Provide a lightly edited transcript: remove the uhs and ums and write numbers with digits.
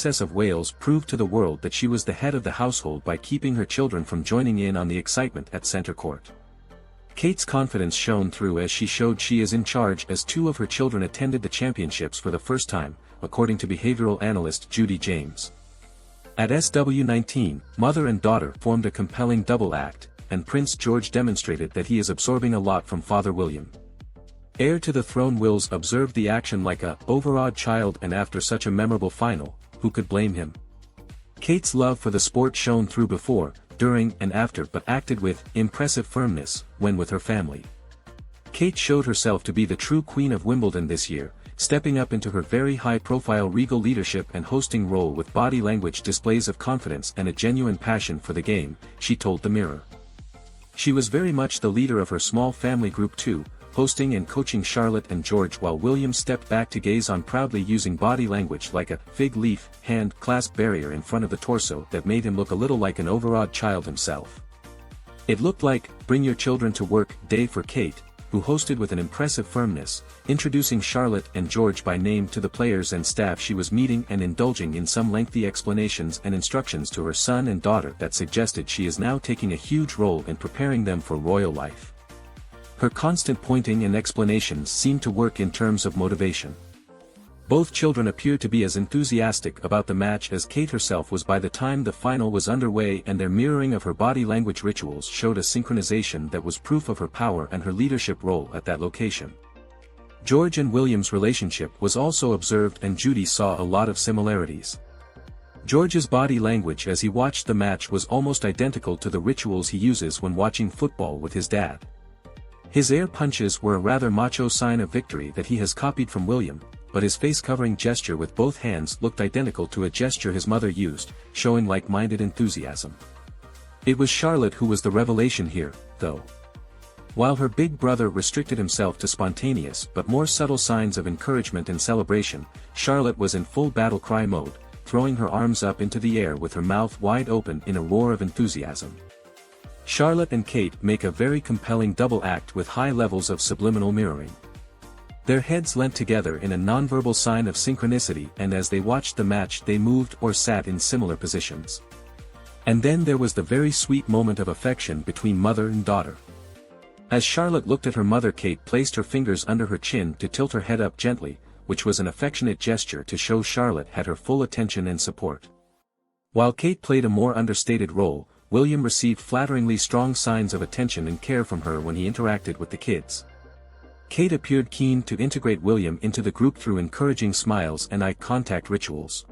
Princess of Wales proved to the world that she was the head of the household by keeping her children from joining in on the excitement at centre court. Kate's confidence shone through as she showed she is in charge as two of her children attended the championships for the first time, according to behavioural analyst Judi James. At SW19, mother and daughter formed a compelling double act, and Prince George demonstrated that he is absorbing a lot from Father William. Heir to the throne Wills observed the action like a overawed child, and after such a memorable final, who could blame him? Kate's love for the sport shone through before, during and after, but acted with impressive firmness when with her family. Kate showed herself to be the true Queen of Wimbledon this year, stepping up into her very high-profile regal leadership and hosting role with body language displays of confidence and a genuine passion for the game, she told the Mirror. She was very much the leader of her small family group too, hosting and coaching Charlotte and George while William stepped back to gaze on, proudly using body language like a fig leaf hand clasp barrier in front of the torso that made him look a little like an overawed child himself. It looked like Bring Your Children to Work Day for Kate, who hosted with an impressive firmness, introducing Charlotte and George by name to the players and staff she was meeting and indulging in some lengthy explanations and instructions to her son and daughter that suggested she is now taking a huge role in preparing them for royal life. Her constant pointing and explanations seemed to work in terms of motivation. Both children appeared to be as enthusiastic about the match as Kate herself was by the time the final was underway, and their mirroring of her body language rituals showed a synchronization that was proof of her power and her leadership role at that location. George and William's relationship was also observed, and Judi saw a lot of similarities. George's body language as he watched the match was almost identical to the rituals he uses when watching football with his dad. His air punches were a rather macho sign of victory that he has copied from William, but his face-covering gesture with both hands looked identical to a gesture his mother used, showing like-minded enthusiasm. It was Charlotte who was the revelation here, though. While her big brother restricted himself to spontaneous but more subtle signs of encouragement and celebration, Charlotte was in full battle cry mode, throwing her arms up into the air with her mouth wide open in a roar of enthusiasm. Charlotte and Kate make a very compelling double act with high levels of subliminal mirroring. Their heads leant together in a nonverbal sign of synchronicity, and as they watched the match they moved or sat in similar positions. And then there was the very sweet moment of affection between mother and daughter. As Charlotte looked at her mother, Kate placed her fingers under her chin to tilt her head up gently, which was an affectionate gesture to show Charlotte had her full attention and support. While Kate played a more understated role, William received flatteringly strong signs of attention and care from her when he interacted with the kids. Kate appeared keen to integrate William into the group through encouraging smiles and eye contact rituals.